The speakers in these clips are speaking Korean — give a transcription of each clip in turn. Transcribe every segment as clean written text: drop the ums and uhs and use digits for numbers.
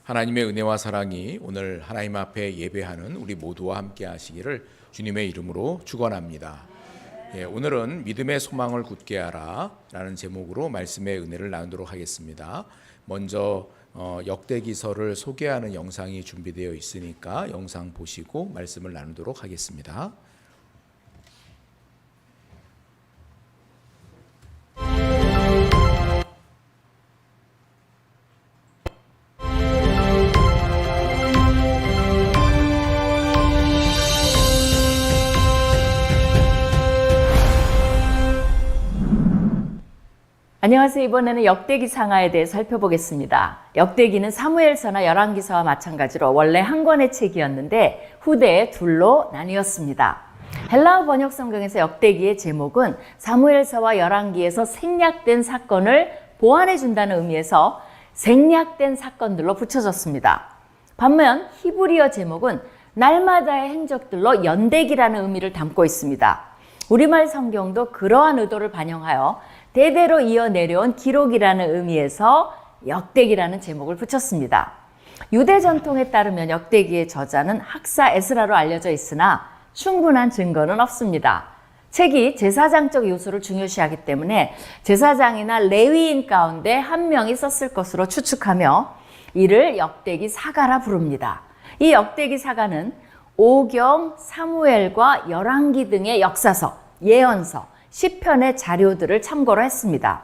하나님의 은혜와 사랑이 오늘 하나님 앞에 예배하는 우리 모두와 함께 하시기를 주님의 이름으로 축원합니다. 오늘은 믿음의 소망을 굳게 하라 라는 제목으로 말씀의 은혜를 나누도록 하겠습니다. 먼저 역대기서를 소개하는 영상이 준비되어 있으니까 영상 보시고 말씀을 나누도록 하겠습니다. 안녕하세요. 이번에는 역대기 상하에 대해 살펴보겠습니다. 역대기는 사무엘서나 열왕기서와 마찬가지로 원래 한 권의 책이었는데 후대에 둘로 나뉘었습니다. 헬라어 번역 성경에서 역대기의 제목은 사무엘서와 열왕기에서 생략된 사건을 보완해 준다는 의미에서 생략된 사건들로 붙여졌습니다. 반면 히브리어 제목은 날마다의 행적들로 연대기라는 의미를 담고 있습니다. 우리말 성경도 그러한 의도를 반영하여 대대로 이어 내려온 기록이라는 의미에서 역대기라는 제목을 붙였습니다. 유대 전통에 따르면 역대기의 저자는 학사 에스라로 알려져 있으나 충분한 증거는 없습니다. 책이 제사장적 요소를 중요시하기 때문에 제사장이나 레위인 가운데 한 명이 썼을 것으로 추측하며 이를 역대기 사가라 부릅니다. 이 역대기 사가는 오경, 사무엘과 열왕기 등의 역사서, 예언서, 시편의 자료들을 참고로 했습니다.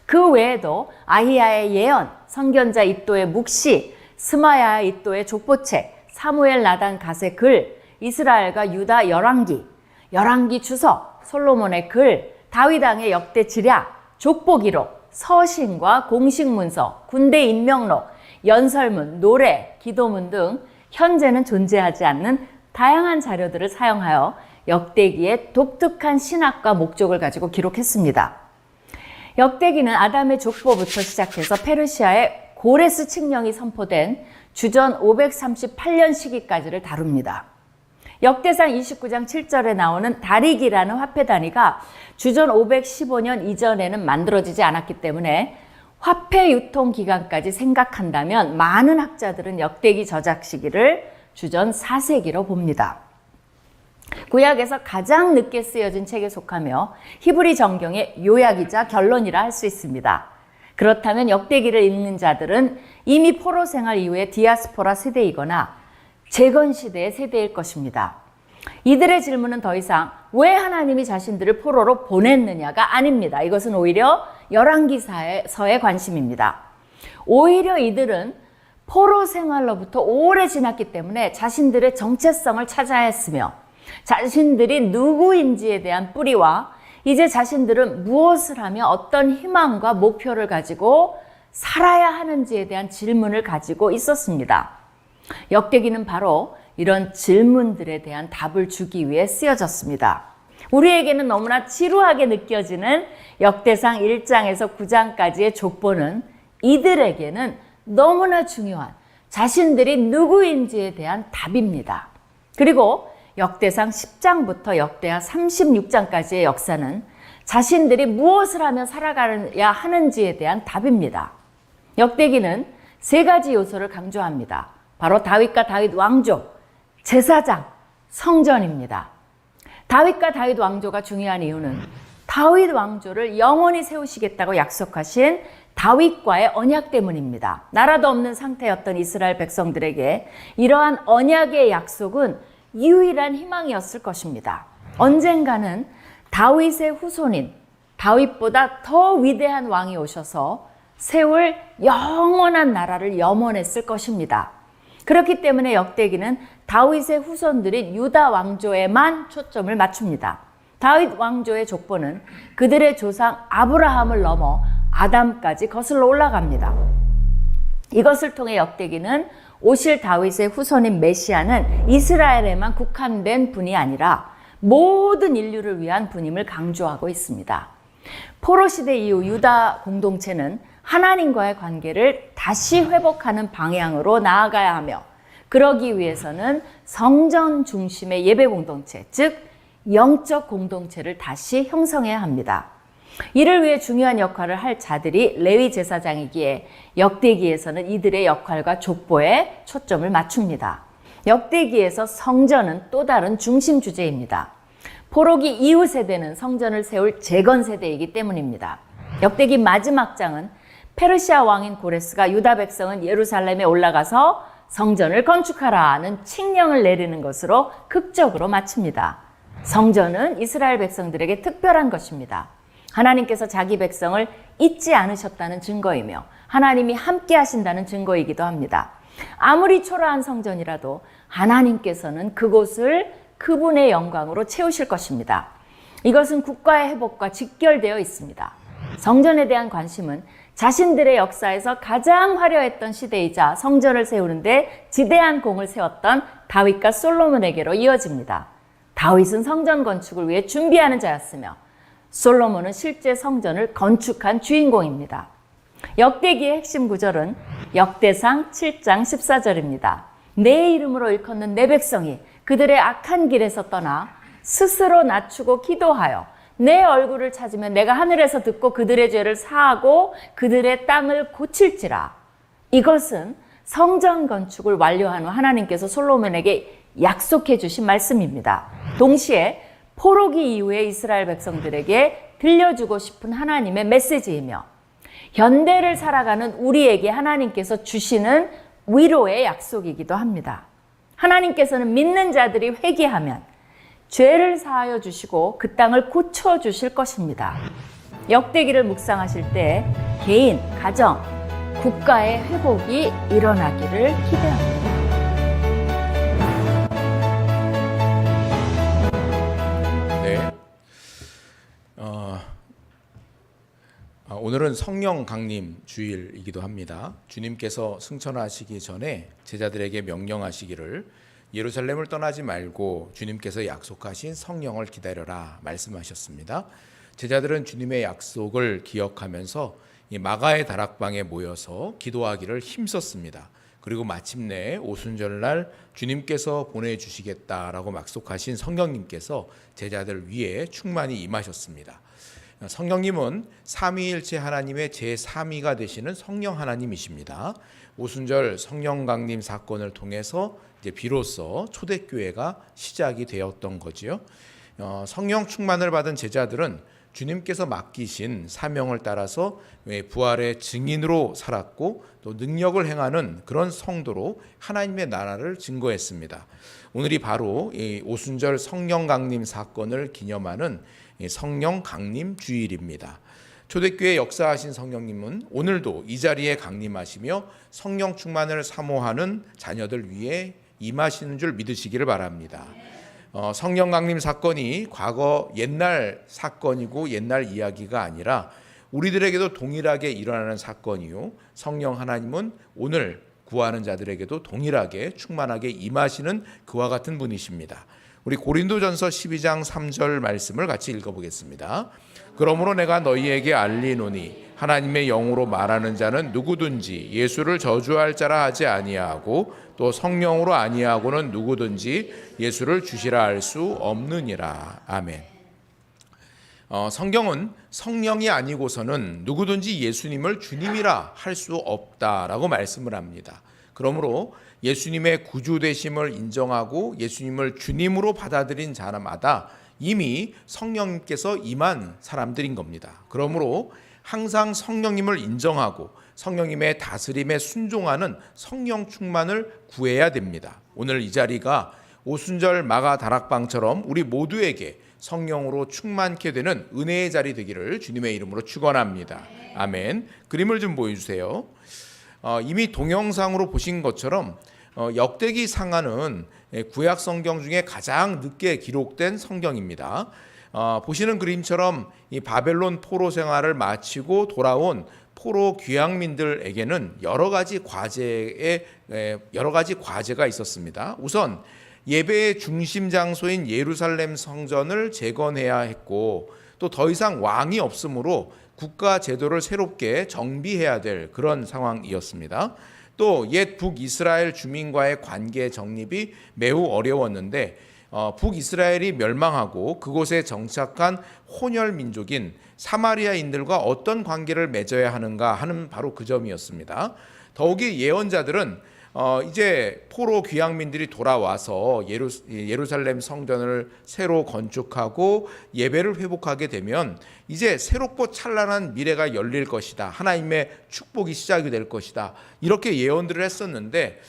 그 외에도 아히야의 예언, 선견자 이도의 묵시, 스마야 이도의 족보책, 사무엘 나단 갓의 글, 이스라엘과 유다 열왕기, 열왕기 주서, 솔로몬의 글, 다윗 왕의 역대 지략, 족보기록, 서신과 공식문서, 군대 임명록, 연설문, 노래, 기도문 등 현재는 존재하지 않는 다양한 자료들을 사용하여 역대기의 독특한 신학과 목적을 가지고 기록했습니다. 역대기는 아담의 족보부터 시작해서 페르시아의 고레스 칙령이 선포된 주전 538년 시기까지를 다룹니다. 역대상 29장 7절에 나오는 다리기라는 화폐 단위가 주전 515년 이전에는 만들어지지 않았기 때문에 화폐 유통 기간까지 생각한다면 많은 학자들은 역대기 저작 시기를 주전 4세기로 봅니다. 구약에서 가장 늦게 쓰여진 책에 속하며 히브리 정경의 요약이자 결론이라 할 수 있습니다. 그렇다면 역대기를 읽는 자들은 이미 포로 생활 이후의 디아스포라 세대이거나 재건 시대의 세대일 것입니다. 이들의 질문은 더 이상 왜 하나님이 자신들을 포로로 보냈느냐가 아닙니다. 이것은 오히려 열왕기서의 관심입니다. 오히려 이들은 포로 생활로부터 오래 지났기 때문에 자신들의 정체성을 찾아야 했으며 자신들이 누구인지에 대한 뿌리와 이제 자신들은 무엇을 하며 어떤 희망과 목표를 가지고 살아야 하는지에 대한 질문을 가지고 있었습니다. 역대기는 바로 이런 질문들에 대한 답을 주기 위해 쓰여졌습니다. 우리에게는 너무나 지루하게 느껴지는 역대상 1장에서 9장까지의 족보는 이들에게는 너무나 중요한 자신들이 누구인지에 대한 답입니다. 그리고 역대상 10장부터 역대하 36장까지의 역사는 자신들이 무엇을 하며 살아가야 하는지에 대한 답입니다. 역대기는 세 가지 요소를 강조합니다. 바로 다윗과 다윗 왕조, 제사장, 성전입니다. 다윗과 다윗 왕조가 중요한 이유는 다윗 왕조를 영원히 세우시겠다고 약속하신 다윗과의 언약 때문입니다. 나라도 없는 상태였던 이스라엘 백성들에게 이러한 언약의 약속은 유일한 희망이었을 것입니다. 언젠가는 다윗의 후손인 다윗보다 더 위대한 왕이 오셔서 세울 영원한 나라를 염원했을 것입니다. 그렇기 때문에 역대기는 다윗의 후손들인 유다 왕조에만 초점을 맞춥니다. 다윗 왕조의 족보는 그들의 조상 아브라함을 넘어 아담까지 거슬러 올라갑니다. 이것을 통해 역대기는 오실 다윗의 후손인 메시아는 이스라엘에만 국한된 분이 아니라 모든 인류를 위한 분임을 강조하고 있습니다. 포로 시대 이후 유다 공동체는 하나님과의 관계를 다시 회복하는 방향으로 나아가야 하며 그러기 위해서는 성전 중심의 예배 공동체, 즉 영적 공동체를 다시 형성해야 합니다. 이를 위해 중요한 역할을 할 자들이 레위 제사장이기에 역대기에서는 이들의 역할과 족보에 초점을 맞춥니다. 역대기에서 성전은 또 다른 중심 주제입니다. 포로기 이후 세대는 성전을 세울 재건 세대이기 때문입니다. 역대기 마지막 장은 페르시아 왕인 고레스가 유다 백성은 예루살렘에 올라가서 성전을 건축하라는 칙령을 내리는 것으로 극적으로 마칩니다. 성전은 이스라엘 백성들에게 특별한 것입니다. 하나님께서 자기 백성을 잊지 않으셨다는 증거이며 하나님이 함께 하신다는 증거이기도 합니다. 아무리 초라한 성전이라도 하나님께서는 그곳을 그분의 영광으로 채우실 것입니다. 이것은 국가의 회복과 직결되어 있습니다. 성전에 대한 관심은 자신들의 역사에서 가장 화려했던 시대이자 성전을 세우는데 지대한 공을 세웠던 다윗과 솔로몬에게로 이어집니다. 다윗은 성전 건축을 위해 준비하는 자였으며 솔로몬은 실제 성전을 건축한 주인공입니다. 역대기의 핵심 구절은 역대상 7장 14절입니다. 내 이름으로 일컫는 내 백성이 그들의 악한 길에서 떠나 스스로 낮추고 기도하여 내 얼굴을 찾으면 내가 하늘에서 듣고 그들의 죄를 사하고 그들의 땅을 고칠지라. 이것은 성전 건축을 완료한 후 하나님께서 솔로몬에게 약속해 주신 말씀입니다. 동시에 포로기 이후에 이스라엘 백성들에게 들려주고 싶은 하나님의 메시지이며 현대를 살아가는 우리에게 하나님께서 주시는 위로의 약속이기도 합니다. 하나님께서는 믿는 자들이 회개하면 죄를 사하여 주시고 그 땅을 고쳐 주실 것입니다. 역대기를 묵상하실 때 개인, 가정, 국가의 회복이 일어나기를 기대합니다. 네. 오늘은 성령 강림 주일이기도 합니다. 주님께서 승천하시기 전에 제자들에게 명령하시기를 예루살렘을 떠나지 말고 주님께서 약속하신 성령을 기다려라 말씀하셨습니다. 제자들은 주님의 약속을 기억하면서 이 마가의 다락방에 모여서 기도하기를 힘썼습니다. 그리고 마침내 오순절날 주님께서 보내주시겠다라고 약속하신 성령님께서 제자들 위에 충만히 임하셨습니다. 성령님은 삼위일체 하나님의 제3위가 되시는 성령 하나님이십니다. 오순절 성령 강림 사건을 통해서 이제 비로소 초대교회가 시작이 되었던 거지요. 성령 충만을 받은 제자들은 주님께서 맡기신 사명을 따라서 부활의 증인으로 살았고 또 능력을 행하는 그런 성도로 하나님의 나라를 증거했습니다. 오늘이 바로 이 오순절 성령 강림 사건을 기념하는 성령 강림 주일입니다. 초대교회 역사하신 성령님은 오늘도 이 자리에 강림하시며 성령 충만을 사모하는 자녀들 위해 임하시는 줄 믿으시기를 바랍니다. 성령 강림 사건이 과거 옛날 사건이고 옛날 이야기가 아니라 우리들에게도 동일하게 일어나는 사건이요, 성령 하나님은 오늘 구하는 자들에게도 동일하게 충만하게 임하시는 그와 같은 분이십니다. 우리 고린도전서 12장 3절 말씀을 같이 읽어보겠습니다. 그러므로 내가 너희에게 알리노니 하나님의 영으로 말하는 자는 누구든지 예수를 저주할 자라 하지 아니하고 또 성령으로 아니하고는 누구든지 예수를 주시라 할 수 없느니라. 아멘. 성경은 성령이 아니고서는 누구든지 예수님을 주님이라 할 수 없다라고 말씀을 합니다. 그러므로 예수님의 구주되심을 인정하고 예수님을 주님으로 받아들인 자마다 이미 성령님께서 임한 사람들인 겁니다. 그러므로 항상 성령님을 인정하고 성령님의 다스림에 순종하는 성령 충만을 구해야 됩니다. 오늘 이 자리가 오순절 마가 다락방처럼 우리 모두에게 성령으로 충만케 되는 은혜의 자리 되기를 주님의 이름으로 축원합니다. 아멘. 그림을 좀 보여주세요. 이미 동영상으로 보신 것처럼 역대기 상하는 구약 성경 중에 가장 늦게 기록된 성경입니다. 보시는 그림처럼 이 바벨론 포로 생활을 마치고 돌아온 포로 귀향민들에게는 여러 가지 과제가 있었습니다. 우선 예배의 중심 장소인 예루살렘 성전을 재건해야 했고 또 더 이상 왕이 없으므로 국가 제도를 새롭게 정비해야 될 그런 상황이었습니다. 또 옛 북이스라엘 주민과의 관계 정립이 매우 어려웠는데 북이스라엘이 멸망하고 그곳에 정착한 혼혈 민족인 사마리아인들과 어떤 관계를 맺어야 하는가 하는 바로 그 점이었습니다. 더욱이 예언자들은 이제 포로 귀향민들이 돌아와서 예루살렘 성전을 새로 건축하고 예배를 회복하게 되면 이제 새롭고 찬란한 미래가 열릴 것이다. 하나님의 축복이 시작이 될 것이다. 이렇게 예언들을 했었는데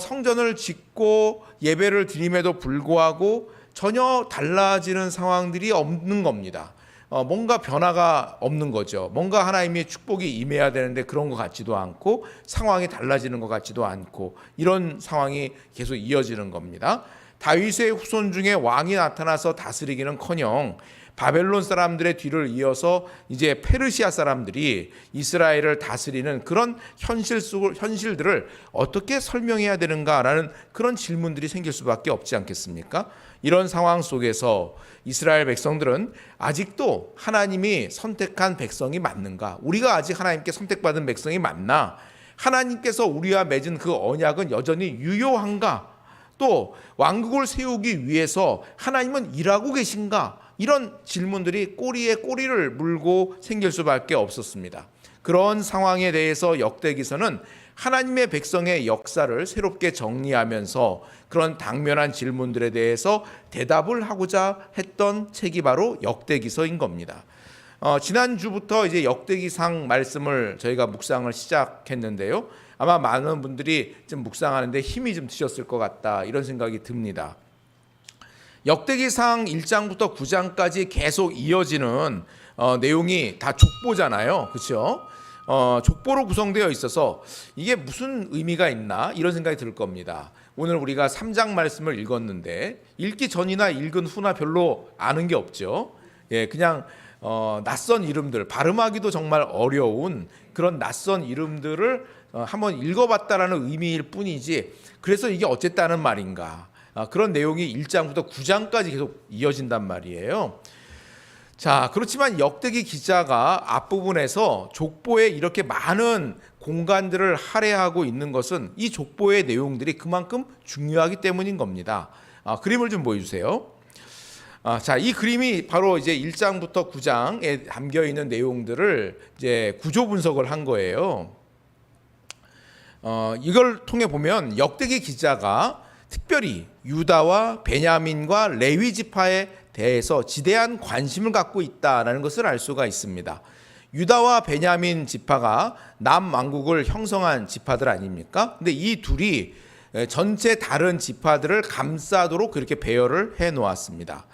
성전을 짓고 예배를 드림에도 불구하고 전혀 달라지는 상황들이 없는 겁니다. 뭔가 변화가 없는 거죠. 뭔가 하나님의 축복이 임해야 되는데 그런 것 같지도 않고 상황이 달라지는 것 같지도 않고 이런 상황이 계속 이어지는 겁니다. 다윗의 후손 중에 왕이 나타나서 다스리기는커녕 바벨론 사람들의 뒤를 이어서 이제 페르시아 사람들이 이스라엘을 다스리는 그런 현실들을 어떻게 설명해야 되는가라는 그런 질문들이 생길 수밖에 없지 않겠습니까? 이런 상황 속에서 이스라엘 백성들은 아직도 하나님이 선택한 백성이 맞는가? 우리가 아직 하나님께 선택받은 백성이 맞나? 하나님께서 우리와 맺은 그 언약은 여전히 유효한가? 또 왕국을 세우기 위해서 하나님은 일하고 계신가? 이런 질문들이 꼬리에 꼬리를 물고 생길 수밖에 없었습니다. 그런 상황에 대해서 역대기서는 하나님의 백성의 역사를 새롭게 정리하면서 그런 당면한 질문들에 대해서 대답을 하고자 했던 책이 바로 역대기서인 겁니다. 지난주부터 이제 역대기상 말씀을 저희가 묵상을 시작했는데요. 아마 많은 분들이 좀 묵상하는데 힘이 좀 드셨을 것 같다 이런 생각이 듭니다. 역대기상 1장부터 9장까지 계속 이어지는 내용이 다 족보잖아요. 그렇죠? 족보로 구성되어 있어서 이게 무슨 의미가 있나 이런 생각이 들 겁니다. 오늘 우리가 3장 말씀을 읽었는데 읽기 전이나 읽은 후나 별로 아는 게 없죠. 그냥 낯선 이름들, 발음하기도 정말 어려운 그런 낯선 이름들을 한번 읽어봤다라는 의미일 뿐이지 그래서 이게 어쨌다는 말인가. 그런 내용이 1장부터 9장까지 계속 이어진단 말이에요. 자, 그렇지만 역대기 기자가 앞부분에서 족보에 이렇게 많은 공간들을 할애하고 있는 것은 이 족보의 내용들이 그만큼 중요하기 때문인 겁니다. 그림을 좀 보여주세요. 자, 이 그림이 바로 이제 1장부터 9장에 담겨 있는 내용들을 이제 구조 분석을 한 거예요. 이걸 통해 보면 역대기 기자가 특별히 유다와 베냐민과 레위 지파에 대해서 지대한 관심을 갖고 있다는 것을 알 수가 있습니다. 유다와 베냐민 지파가 남왕국을 형성한 지파들 아닙니까? 근데 이 둘이 전체 다른 지파들을 감싸도록 그렇게 배열을 해 놓았습니다.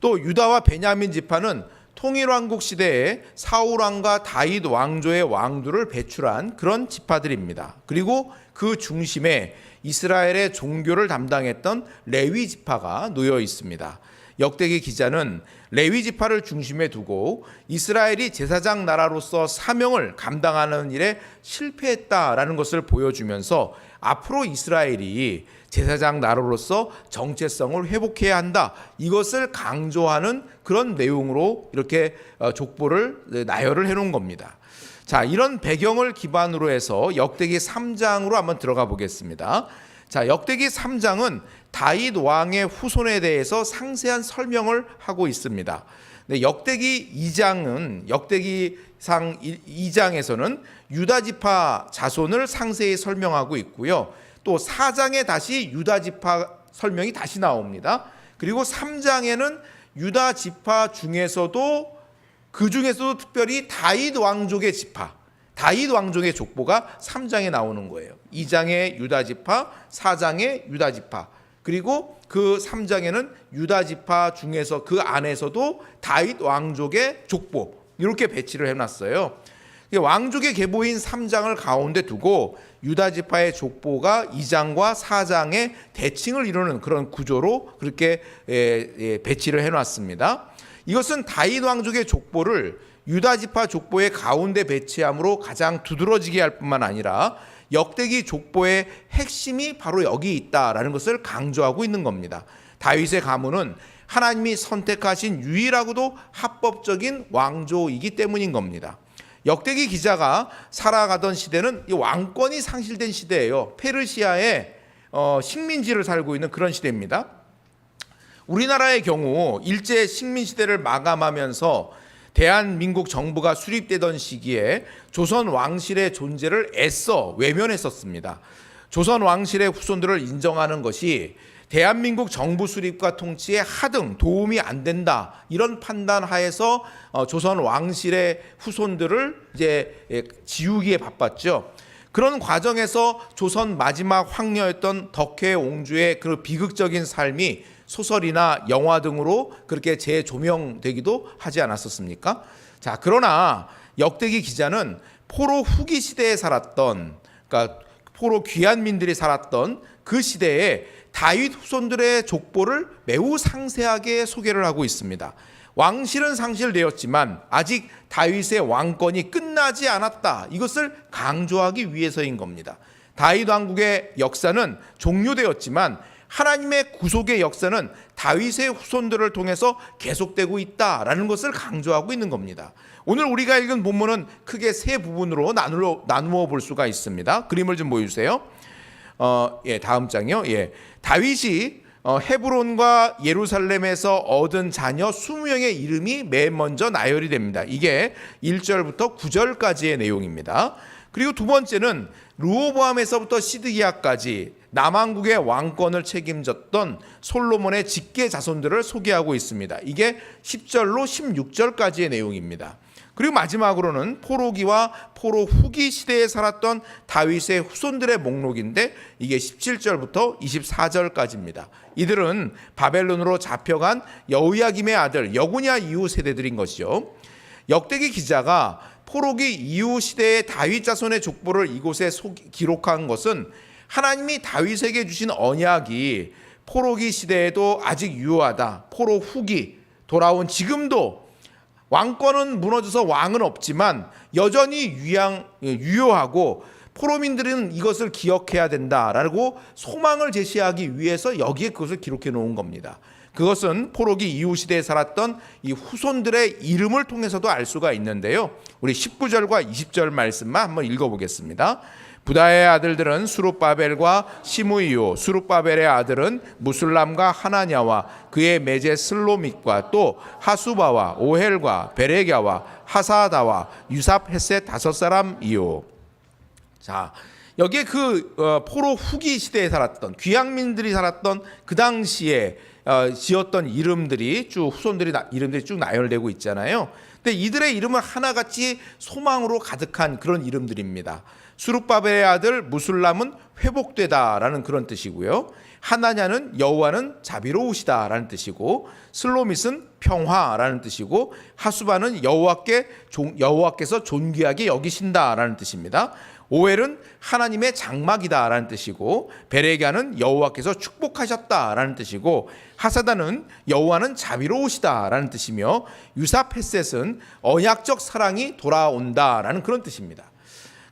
또 유다와 베냐민 지파는 통일왕국 시대에 사울왕과 다윗 왕조의 왕들을 배출한 그런 지파들입니다. 그리고 그 중심에 이스라엘의 종교를 담당했던 레위 지파가 놓여 있습니다. 역대기 기자는 레위 지파를 중심에 두고 이스라엘이 제사장 나라로서 사명을 감당하는 일에 실패했다라는 것을 보여주면서 앞으로 이스라엘이 제사장 나라로서 정체성을 회복해야 한다. 이것을 강조하는 그런 내용으로 이렇게 족보를 나열을 해놓은 겁니다. 자, 이런 배경을 기반으로 해서 역대기 3장으로 한번 들어가 보겠습니다. 자, 역대기 3장은 다윗 왕의 후손에 대해서 상세한 설명을 하고 있습니다. 네, 역대기 2장은 역대기상 2장에서는 유다 지파 자손을 상세히 설명하고 있고요. 또 4장에 다시 유다 지파 설명이 다시 나옵니다. 그리고 3장에는 유다 지파 중에서도 그 중에서도 특별히 다윗 왕족의 지파, 다윗 왕족의 족보가 3장에 나오는 거예요. 2장에 유다 지파, 4장에 유다 지파. 그리고 그 3장에는 유다 지파 중에서 그 안에서도 다윗 왕족의 족보 이렇게 배치를 해놨어요. 왕족의 계보인 3장을 가운데 두고 유다 지파의 족보가 2장과 4장의 대칭을 이루는 그런 구조로 그렇게 배치를 해놨습니다. 이것은 다윗 왕족의 족보를 유다 지파 족보의 가운데 배치함으로 가장 두드러지게 할 뿐만 아니라 역대기 족보의 핵심이 바로 여기 있다라는 것을 강조하고 있는 겁니다. 다윗의 가문은 하나님이 선택하신 유일하고도 합법적인 왕조이기 때문인 겁니다. 역대기 기자가 살아가던 시대는 왕권이 상실된 시대예요. 페르시아의 식민지를 살고 있는 그런 시대입니다. 우리나라의 경우 일제 식민 시대를 마감하면서 대한민국 정부가 수립되던 시기에 조선 왕실의 존재를 애써 외면했었습니다. 조선 왕실의 후손들을 인정하는 것이 대한민국 정부 수립과 통치에 하등 도움이 안 된다, 이런 판단 하에서 조선 왕실의 후손들을 이제 지우기에 바빴죠. 그런 과정에서 조선 마지막 황녀였던 덕혜 옹주의 그 비극적인 삶이 소설이나 영화 등으로 그렇게 재조명되기도 하지 않았었습니까? 자, 그러나 역대기 기자는 포로 후기 시대에 살았던, 그러니까 포로 귀환민들이 살았던 그 시대에 다윗 후손들의 족보를 매우 상세하게 소개를 하고 있습니다. 왕실은 상실되었지만 아직 다윗의 왕권이 끝나지 않았다, 이것을 강조하기 위해서인 겁니다. 다윗 왕국의 역사는 종료되었지만 하나님의 구속의 역사는 다윗의 후손들을 통해서 계속되고 있다라는 것을 강조하고 있는 겁니다. 오늘 우리가 읽은 본문은 크게 세 부분으로 나누어 볼 수가 있습니다. 그림을 좀 보여주세요. 다음 장이요. 다윗이 헤브론과 예루살렘에서 얻은 자녀 20명의 이름이 맨 먼저 나열이 됩니다. 이게 1절부터 9절까지의 내용입니다. 그리고 두 번째는 르호보암에서부터 시드기야까지 남왕국의 왕권을 책임졌던 솔로몬의 직계 자손들을 소개하고 있습니다. 이게 10절로 16절까지의 내용입니다. 그리고 마지막으로는 포로기와 포로 후기 시대에 살았던 다윗의 후손들의 목록인데 이게 17절부터 24절까지입니다. 이들은 바벨론으로 잡혀간 여호야김의 아들 여고냐 이후 세대들인 것이죠. 역대기 기자가 포로기 이후 시대의 다윗 자손의 족보를 이곳에 기록한 것은 하나님이 다윗에게 주신 언약이 포로기 시대에도 아직 유효하다, 포로 후기 돌아온 지금도 왕권은 무너져서 왕은 없지만 여전히 유효하고 포로민들은 이것을 기억해야 된다라고 소망을 제시하기 위해서 여기에 그것을 기록해 놓은 겁니다. 그것은 포로기 이후 시대에 살았던 이 후손들의 이름을 통해서도 알 수가 있는데요. 우리 19절과 20절 말씀만 한번 읽어보겠습니다. 부다의 아들들은 수룹바벨과 시므이요, 수룹바벨의 아들은 무술람과 하나냐와 그의 매제 슬로밋과 또 하수바와 오헬과 베레갸와 하사다와 유삽헤셋 5사람이요. 자, 여기에 그 포로 후기 시대에 살았던 귀향민들이 살았던 그 당시에 지었던 이름들이 쭉 이름들이 쭉 나열되고 있잖아요. 근데 이들의 이름은 하나같이 소망으로 가득한 그런 이름들입니다. 수룹바벨의 아들 무술람은 회복되다라는 그런 뜻이고요. 하나냐는 여호와는 자비로우시다라는 뜻이고, 슬로밋은 평화라는 뜻이고, 하수바는 여호와께서 존귀하게 여기신다라는 뜻입니다. 오헬은 하나님의 장막이다라는 뜻이고, 베레갸는 여호와께서 축복하셨다라는 뜻이고, 하사다는 여호와는 자비로우시다라는 뜻이며, 유삽헤셋은 언약적 사랑이 돌아온다라는 그런 뜻입니다.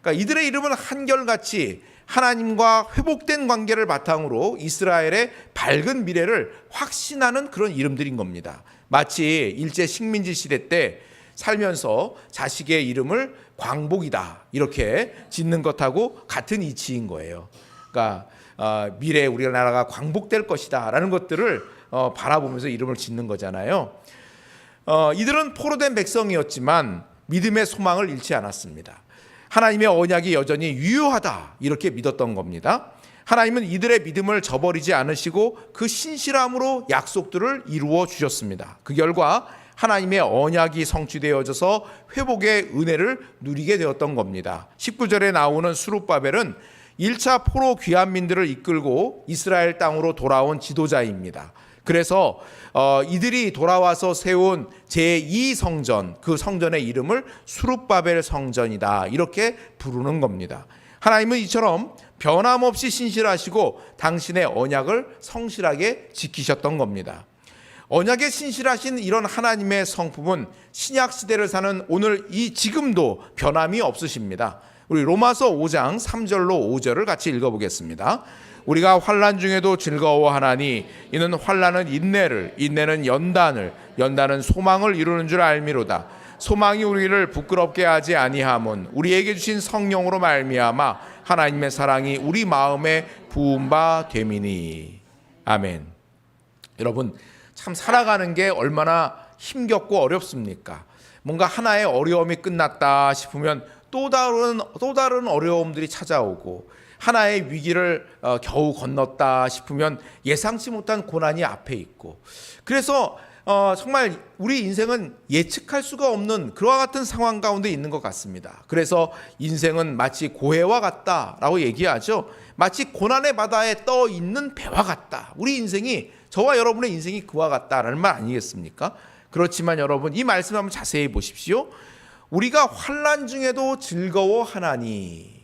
그러니까 이들의 이름은 한결같이 하나님과 회복된 관계를 바탕으로 이스라엘의 밝은 미래를 확신하는 그런 이름들인 겁니다. 마치 일제 식민지 시대 때 살면서 자식의 이름을 광복이다 이렇게 짓는 것하고 같은 이치인 거예요. 그러니까 미래에 우리나라가 광복될 것이다 라는 것들을 바라보면서 이름을 짓는 거잖아요. 이들은 포로된 백성이었지만 믿음의 소망을 잃지 않았습니다. 하나님의 언약이 여전히 유효하다 이렇게 믿었던 겁니다. 하나님은 이들의 믿음을 저버리지 않으시고 그 신실함으로 약속들을 이루어 주셨습니다. 그 결과 하나님의 언약이 성취되어져서 회복의 은혜를 누리게 되었던 겁니다. 19절에 나오는 수룹바벨은 1차 포로 귀환민들을 이끌고 이스라엘 땅으로 돌아온 지도자입니다. 그래서 이들이 돌아와서 세운 제2성전, 그 성전의 이름을 수룹바벨 성전이다 이렇게 부르는 겁니다. 하나님은 이처럼 변함없이 신실하시고 당신의 언약을 성실하게 지키셨던 겁니다. 언약에 신실하신 이런 하나님의 성품은 신약 시대를 사는 오늘 지금도 변함이 없으십니다. 우리 로마서 5장 3절로 5절을 같이 읽어보겠습니다. 우리가 환난 중에도 즐거워하나니 이는 환난은 인내를, 인내는 연단을, 연단은 소망을 이루는 줄 알미로다. 소망이 우리를 부끄럽게 하지 아니함은 우리에게 주신 성령으로 말미암아 하나님의 사랑이 우리 마음에 부은 바 됨이니. 아멘. 여러분, 참 살아가는 게 얼마나 힘겹고 어렵습니까? 뭔가 하나의 어려움이 끝났다 싶으면 또 다른 어려움들이 찾아오고, 하나의 위기를 겨우 건넜다 싶으면 예상치 못한 고난이 앞에 있고, 그래서 정말 우리 인생은 예측할 수가 없는 그와 같은 상황 가운데 있는 것 같습니다. 그래서 인생은 마치 고해와 같다라고 얘기하죠. 마치 고난의 바다에 떠 있는 배와 같다. 우리 인생이, 저와 여러분의 인생이 그와 같다라는 말 아니겠습니까? 그렇지만 여러분, 이 말씀을 한번 자세히 보십시오. 우리가 환난 중에도 즐거워하나니.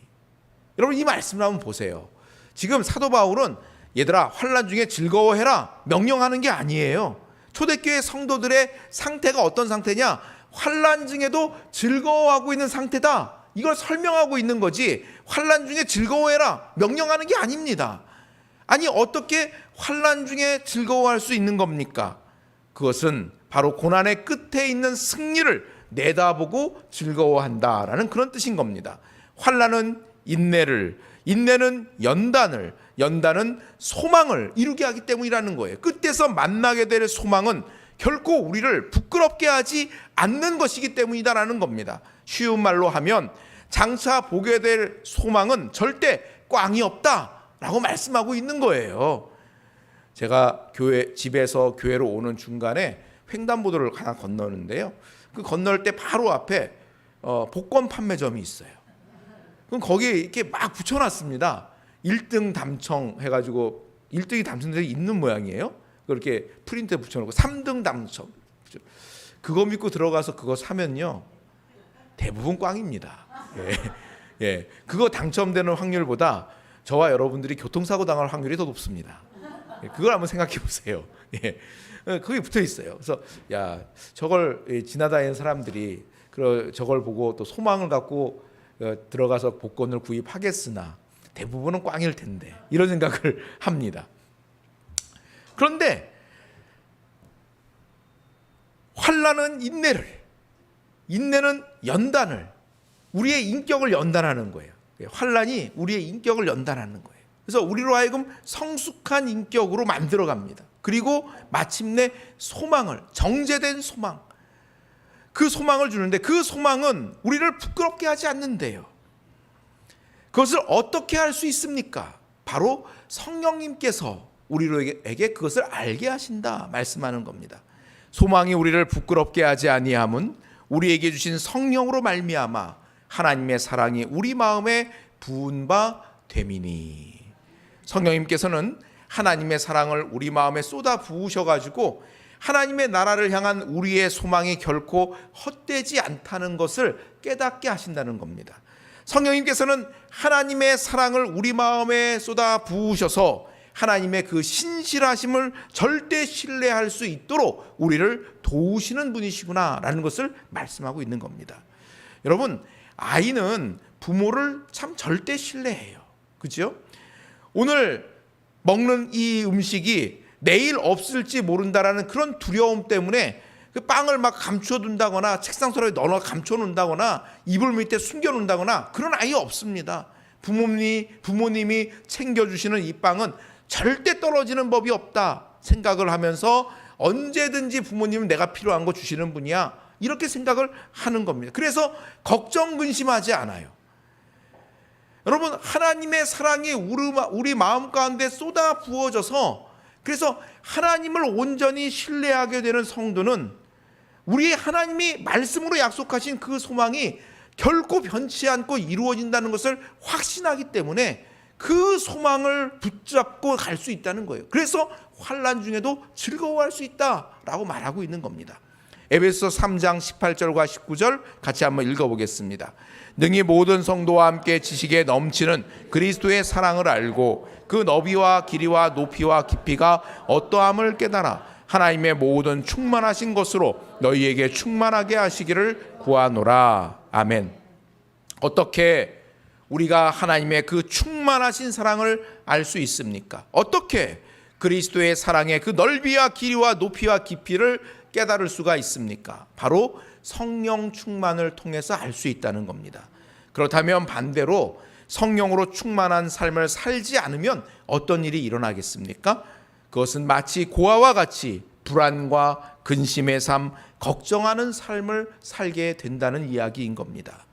여러분, 이 말씀을 한번 보세요. 지금 사도 바울은 얘들아 환난 중에 즐거워해라 명령하는 게 아니에요. 초대교회 성도들의 상태가 어떤 상태냐? 환난 중에도 즐거워하고 있는 상태다. 이걸 설명하고 있는 거지, 환난 중에 즐거워해라 명령하는 게 아닙니다. 아니, 어떻게 환난 중에 즐거워할 수 있는 겁니까? 그것은 바로 고난의 끝에 있는 승리를 내다보고 즐거워한다라는 그런 뜻인 겁니다. 환난은 인내를, 인내는 연단을, 연단은 소망을 이루게 하기 때문이라는 거예요. 끝에서 만나게 될 소망은 결코 우리를 부끄럽게 하지 않는 것이기 때문이다라는 겁니다. 쉬운 말로 하면 장차 보게 될 소망은 절대 꽝이 없다라고 말씀하고 있는 거예요. 제가 집에서 교회로 오는 중간에 횡단보도를 하나 건너는데요, 그 건널 때 바로 앞에 복권 판매점이 있어요. 그럼 거기에 이렇게 막 붙여놨습니다. 1등 당첨 해가지고 1등이 당첨돼서 있는 모양이에요. 그렇게 프린트에 붙여놓고 3등 당첨. 그거 믿고 들어가서 그거 사면요, 대부분 꽝입니다. 예, 그거 당첨되는 확률보다 저와 여러분들이 교통사고 당할 확률이 더 높습니다. 그걸 한번 생각해 보세요. 예, 거기 붙어 있어요. 그래서 야, 저걸 지나다니는 사람들이 저걸 보고 또 소망을 갖고 들어가서 복권을 구입하겠으나 대부분은 꽝일 텐데, 이런 생각을 합니다. 그런데 환난은 인내를, 인내는 연단을, 우리의 인격을 연단하는 거예요. 환난이 우리의 인격을 연단하는 거예요. 그래서 우리로 하여금 성숙한 인격으로 만들어갑니다. 그리고 마침내 소망을, 정제된 소망, 그 소망을 주는데, 그 소망은 우리를 부끄럽게 하지 않는데요. 그것을 어떻게 할 수 있습니까? 바로 성령님께서 우리에게 그것을 알게 하신다 말씀하는 겁니다. 소망이 우리를 부끄럽게 하지 아니함은 우리에게 주신 성령으로 말미암아 하나님의 사랑이 우리 마음에 부은 바 됨이니. 성령님께서는 하나님의 사랑을 우리 마음에 쏟아 부으셔가지고 하나님의 나라를 향한 우리의 소망이 결코 헛되지 않다는 것을 깨닫게 하신다는 겁니다. 성령님께서는 하나님의 사랑을 우리 마음에 쏟아 부으셔서 하나님의 그 신실하심을 절대 신뢰할 수 있도록 우리를 도우시는 분이시구나라는 것을 말씀하고 있는 겁니다. 여러분, 아이는 부모를 참 절대 신뢰해요. 그렇죠? 오늘 먹는 이 음식이 내일 없을지 모른다라는 그런 두려움 때문에 그 빵을 막 감춰둔다거나 책상 서랍에 넣어 감춰놓는다거나 이불 밑에 숨겨놓는다거나 그런 아이 없습니다. 부모님이 챙겨주시는 이 빵은 절대 떨어지는 법이 없다 생각을 하면서 언제든지 부모님은 내가 필요한 거 주시는 분이야, 이렇게 생각을 하는 겁니다. 그래서 걱정 근심하지 않아요. 여러분, 하나님의 사랑이 우리 마음 가운데 쏟아 부어져서, 그래서 하나님을 온전히 신뢰하게 되는 성도는 우리 하나님이 말씀으로 약속하신 그 소망이 결코 변치 않고 이루어진다는 것을 확신하기 때문에 그 소망을 붙잡고 갈 수 있다는 거예요. 그래서 환난 중에도 즐거워할 수 있다라고 말하고 있는 겁니다. 에베소서 3장 18절과 19절 같이 한번 읽어보겠습니다. 능히 모든 성도와 함께 지식에 넘치는 그리스도의 사랑을 알고 그 너비와 길이와 높이와 깊이가 어떠함을 깨달아 하나님의 모든 충만하신 것으로 너희에게 충만하게 하시기를 구하노라. 아멘. 어떻게 우리가 하나님의 그 충만하신 사랑을 알 수 있습니까? 어떻게 그리스도의 사랑의 그 넓이와 길이와 높이와 깊이를 깨달을 수가 있습니까? 바로 성령 충만을 통해서 알 수 있다는 겁니다. 그렇다면 반대로 성령으로 충만한 삶을 살지 않으면 어떤 일이 일어나겠습니까? 그것은 마치 고아와 같이 불안과 근심의 삶, 걱정하는 삶을 살게 된다는 이야기인 겁니다.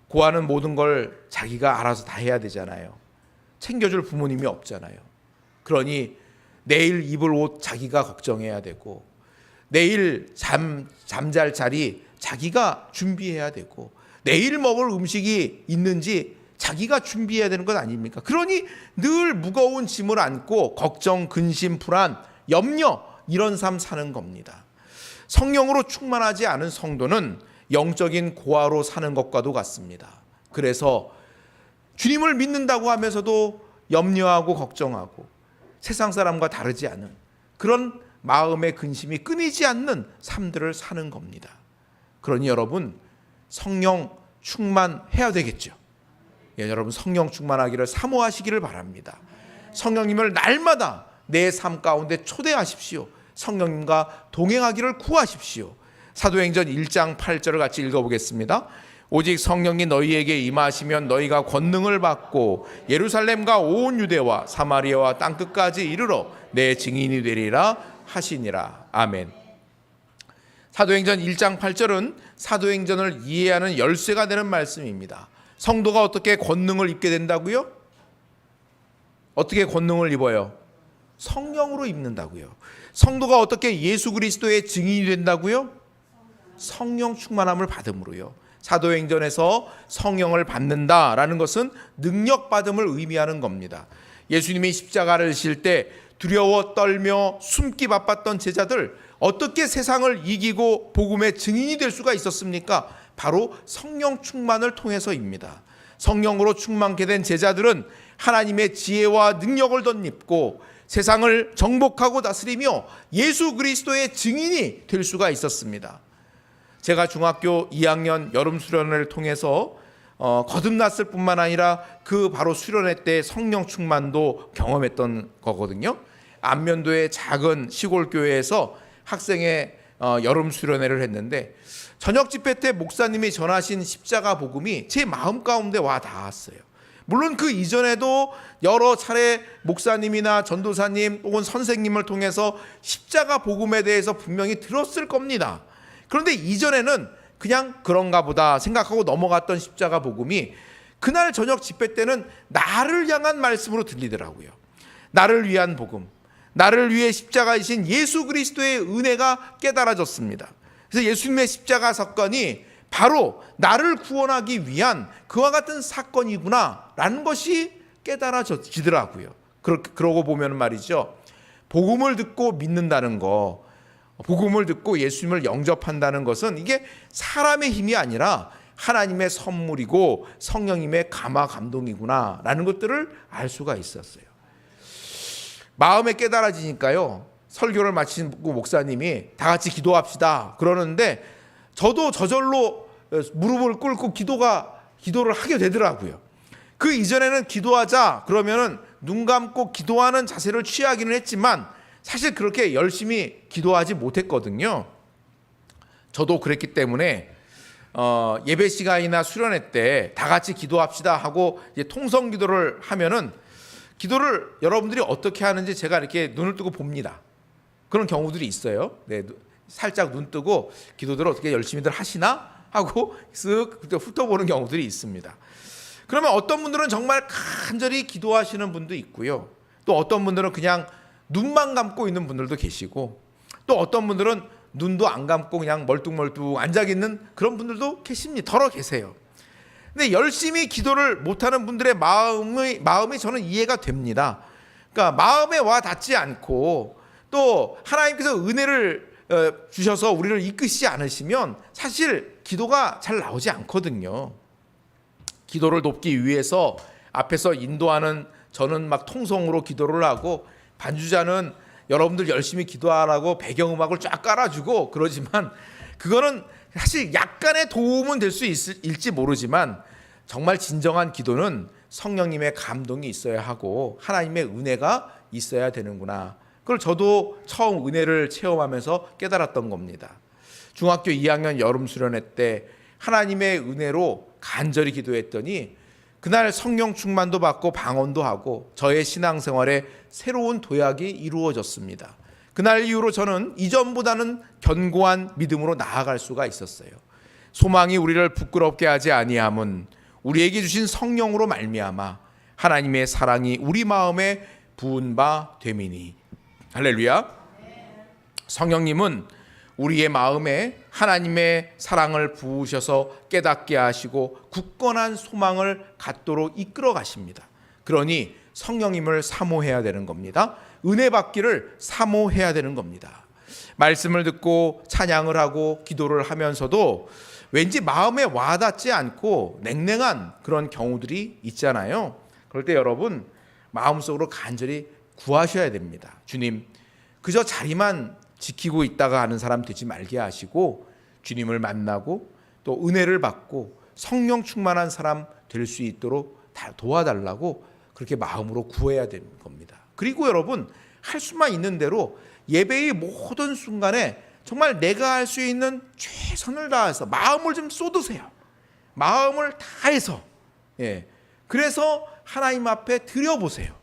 구하는 모든 걸 자기가 알아서 다 해야 되잖아요. 챙겨줄 부모님이 없잖아요. 그러니 내일 입을 옷 자기가 걱정해야 되고, 내일 잠잘 자리 자기가 준비해야 되고, 내일 먹을 음식이 있는지 자기가 준비해야 되는 것 아닙니까? 그러니 늘 무거운 짐을 안고 걱정, 근심, 불안, 염려, 이런 삶 사는 겁니다. 성령으로 충만하지 않은 성도는 영적인 고아로 사는 것과도 같습니다. 그래서 주님을 믿는다고 하면서도 염려하고 걱정하고 세상 사람과 다르지 않은 그런 마음의 근심이 끊이지 않는 삶들을 사는 겁니다. 그러니 여러분, 성령 충만해야 되겠죠. 예, 여러분 성령 충만하기를 사모하시기를 바랍니다. 성령님을 날마다 내 삶 가운데 초대하십시오. 성령님과 동행하기를 구하십시오. 사도행전 1장 8절을 같이 읽어보겠습니다. 오직 성령이 너희에게 임하시면 너희가 권능을 받고 예루살렘과 온 유대와 사마리아와 땅끝까지 이르러 내 증인이 되리라 하시니라. 아멘. 사도행전 1장 8절은 사도행전을 이해하는 열쇠가 되는 말씀입니다. 성도가 어떻게 권능을 입게 된다고요? 어떻게 권능을 입어요? 성령으로 입는다고요. 성도가 어떻게 예수 그리스도의 증인이 된다고요? 성령 충만함을 받음으로요. 사도행전에서 성령을 받는다라는 것은 능력 받음을 의미하는 겁니다. 예수님이 십자가를 지실 때 두려워 떨며 숨기 바빴던 제자들, 어떻게 세상을 이기고 복음의 증인이 될 수가 있었습니까? 바로 성령 충만을 통해서입니다. 성령으로 충만케 된 제자들은 하나님의 지혜와 능력을 덧입고 세상을 정복하고 다스리며 예수 그리스도의 증인이 될 수가 있었습니다. 제가 중학교 2학년 여름 수련회를 통해서 거듭났을 뿐만 아니라 그 바로 수련회 때 성령 충만도 경험했던 거거든요. 안면도의 작은 시골 교회에서 학생의 여름 수련회를 했는데, 저녁 집회 때 목사님이 전하신 십자가 복음이 제 마음 가운데 와 닿았어요. 물론 그 이전에도 여러 차례 목사님이나 전도사님 혹은 선생님을 통해서 십자가 복음에 대해서 분명히 들었을 겁니다. 그런데 이전에는 그냥 그런가 보다 생각하고 넘어갔던 십자가 복음이 그날 저녁 집회 때는 나를 향한 말씀으로 들리더라고요. 나를 위한 복음, 나를 위해 십자가이신 예수 그리스도의 은혜가 깨달아졌습니다. 그래서 예수님의 십자가 사건이 바로 나를 구원하기 위한 그와 같은 사건이구나 라는 것이 깨달아지더라고요. 그러고 보면 말이죠, 복음을 듣고 믿는다는 거, 복음을 듣고 예수님을 영접한다는 것은 이게 사람의 힘이 아니라 하나님의 선물이고 성령님의 감화 감동이구나 라는 것들을 알 수가 있었어요. 마음에 깨달아지니까요, 설교를 마치고 목사님이 다 같이 기도합시다 그러는데 저도 저절로 무릎을 꿇고 기도를 하게 되더라고요. 그 이전에는 기도하자 그러면은 눈 감고 기도하는 자세를 취하기는 했지만 사실 그렇게 열심히 기도하지 못했거든요. 저도 그랬기 때문에 예배 시간이나 수련회 때 다 같이 기도합시다 하고 이제 통성 기도를 하면은 기도를 여러분들이 어떻게 하는지 제가 이렇게 눈을 뜨고 봅니다. 그런 경우들이 있어요. 네, 살짝 눈 뜨고 기도들을 어떻게 열심히들 하시나 하고 쓱 훑어보는 경우들이 있습니다. 그러면 어떤 분들은 정말 간절히 기도하시는 분도 있고요. 또 어떤 분들은 그냥 눈만 감고 있는 분들도 계시고, 또 어떤 분들은 눈도 안 감고 그냥 멀뚱멀뚱 앉아 있는 그런 분들도 계십니다. 더러 계세요. 근데 열심히 기도를 못하는 분들의 마음이 저는 이해가 됩니다. 그러니까 마음에 와 닿지 않고 또 하나님께서 은혜를 주셔서 우리를 이끄시지 않으시면 사실 기도가 잘 나오지 않거든요. 기도를 돕기 위해서 앞에서 인도하는 저는 막 통성으로 기도를 하고, 반주자는 여러분들 열심히 기도하라고 배경음악을 쫙 깔아주고 그러지만 그거는 사실 약간의 도움은 될 수 있을지 모르지만 정말 진정한 기도는 성령님의 감동이 있어야 하고 하나님의 은혜가 있어야 되는구나. 그걸 저도 처음 은혜를 체험하면서 깨달았던 겁니다. 중학교 2학년 여름 수련회 때 하나님의 은혜로 간절히 기도했더니 그날 성령 충만도 받고 방언도 하고 저의 신앙생활에 새로운 도약이 이루어졌습니다. 그날 이후로 저는 이전보다는 견고한 믿음으로 나아갈 수가 있었어요. 소망이 우리를 부끄럽게 하지 아니함은 우리에게 주신 성령으로 말미암아 하나님의 사랑이 우리 마음에 부은 바 됨이니. 할렐루야. 성령님은 우리의 마음에 하나님의 사랑을 부으셔서 깨닫게 하시고 굳건한 소망을 갖도록 이끌어 가십니다. 그러니 성령님을 사모해야 되는 겁니다. 은혜 받기를 사모해야 되는 겁니다. 말씀을 듣고 찬양을 하고 기도를 하면서도 왠지 마음에 와닿지 않고 냉랭한 그런 경우들이 있잖아요. 그럴 때 여러분 마음속으로 간절히 구하셔야 됩니다. 주님, 그저 자리만 지키고 있다가 하는 사람 되지 말게 하시고 주님을 만나고 또 은혜를 받고 성령 충만한 사람 될 수 있도록 도와달라고 그렇게 마음으로 구해야 되는 겁니다. 그리고 여러분 할 수만 있는 대로 예배의 모든 순간에 정말 내가 할 수 있는 최선을 다해서 마음을 좀 쏟으세요. 마음을 다해서. 그래서 하나님 앞에 드려보세요.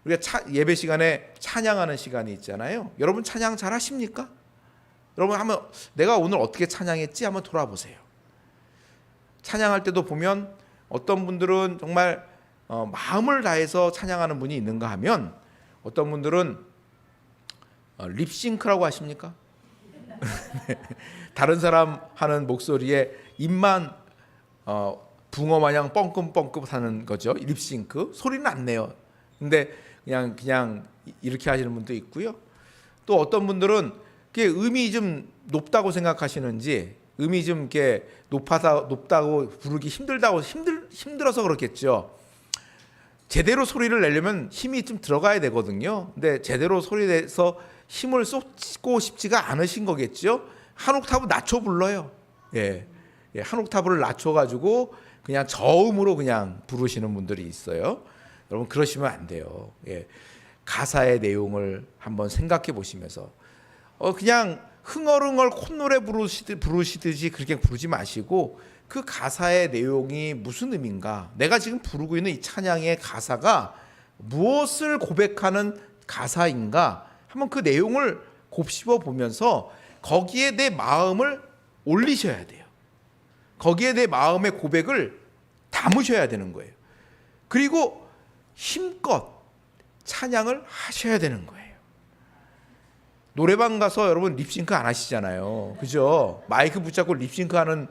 우리가 예배 시간에 찬양하는 시간이 있잖아요. 여러분 찬양 잘 하십니까? 여러분 한번 내가 오늘 어떻게 찬양했지 한번 돌아보세요. 찬양할 때도 보면 어떤 분들은 정말 마음을 다해서 찬양하는 분이 있는가 하면 어떤 분들은 립싱크라고 하십니까? 다른 사람 하는 목소리에 입만 붕어 마냥 뻥끔뻥끔 하는 거죠. 립싱크. 소리는 안 내요. 근데 그냥 이렇게 하시는 분도 있고요. 또 어떤 분들은 그게 음이 좀 높다고 생각하시는지 음이 좀 이렇게 높다고 부르기 힘들어서 그렇겠죠. 제대로 소리를 내려면 힘이 좀 들어가야 되거든요. 근데 제대로 소리 내서 힘을 쏟고 싶지가 않으신 거겠죠. 한 옥타브 낮춰 불러요. 한 옥타브를 낮춰가지고 그냥 저음으로 그냥 부르시는 분들이 있어요. 여러분 그러시면 안 돼요. 가사의 내용을 한번 생각해 보시면서 그냥 흥얼흥얼 콧노래 부르시듯이 그렇게 부르지 마시고 그 가사의 내용이 무슨 의미인가, 내가 지금 부르고 있는 이 찬양의 가사가 무엇을 고백하는 가사인가 한번 그 내용을 곱씹어 보면서 거기에 내 마음을 올리셔야 돼요. 거기에 내 마음의 고백을 담으셔야 되는 거예요. 그리고 힘껏 찬양을 하셔야 되는 거예요. 노래방 가서 여러분 립싱크 안 하시잖아요. 그죠? 마이크 붙잡고 립싱크 하는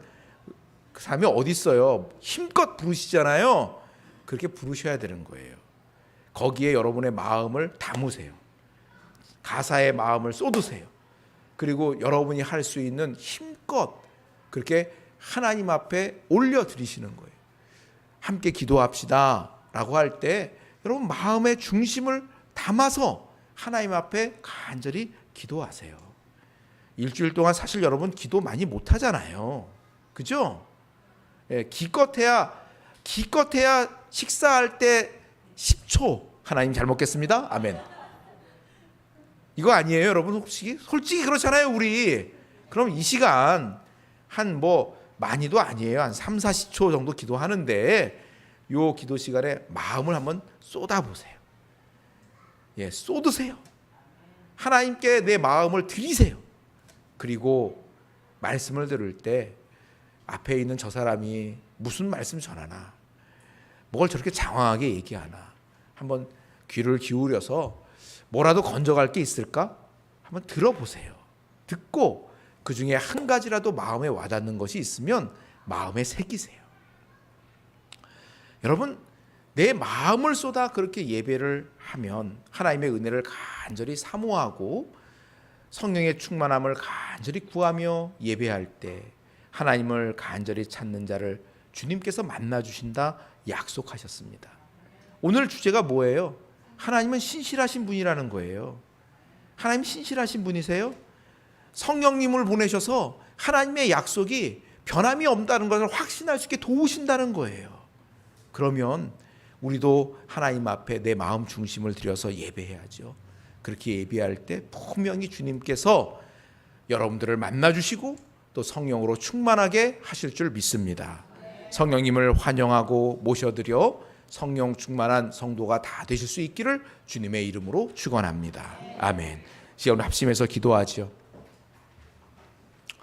그 사람이 어디 있어요? 힘껏 부르시잖아요. 그렇게 부르셔야 되는 거예요. 거기에 여러분의 마음을 담으세요. 가사의 마음을 쏟으세요. 그리고 여러분이 할 수 있는 힘껏 그렇게 하나님 앞에 올려드리시는 거예요. 함께 기도합시다 라고 할 때 여러분 마음의 중심을 담아서 하나님 앞에 간절히 기도하세요. 일주일 동안 사실 여러분 기도 많이 못 하잖아요. 그죠? 기껏해야 식사할 때 10초 하나님 잘 먹겠습니다. 아멘. 이거 아니에요, 여러분? 혹시 솔직히 그렇잖아요, 우리. 그럼 이 시간 한 많이도 아니에요. 한 3, 40초 정도 기도하는데 요 기도 시간에 마음을 한번 쏟아보세요. 쏟으세요. 하나님께 내 마음을 드리세요. 그리고 말씀을 들을 때 앞에 있는 저 사람이 무슨 말씀 전하나, 뭘 저렇게 장황하게 얘기하나 한번 귀를 기울여서 뭐라도 건져갈 게 있을까 한번 들어보세요. 듣고 그 중에 한 가지라도 마음에 와닿는 것이 있으면 마음에 새기세요. 여러분 내 마음을 쏟아 그렇게 예배를 하면 하나님의 은혜를 간절히 사모하고 성령의 충만함을 간절히 구하며 예배할 때 하나님을 간절히 찾는 자를 주님께서 만나주신다 약속하셨습니다. 오늘 주제가 뭐예요? 하나님은 신실하신 분이라는 거예요. 하나님 신실하신 분이세요? 성령님을 보내셔서 하나님의 약속이 변함이 없다는 것을 확신할 수 있게 도우신다는 거예요. 그러면 우리도 하나님 앞에 내 마음 중심을 들여서 예배해야죠. 그렇게 예배할 때 분명히 주님께서 여러분들을 만나주시고 또 성령으로 충만하게 하실 줄 믿습니다. 성령님을 환영하고 모셔드려 성령 충만한 성도가 다 되실 수 있기를 주님의 이름으로 축원합니다. 아멘. 시간 합심해서 기도하지요.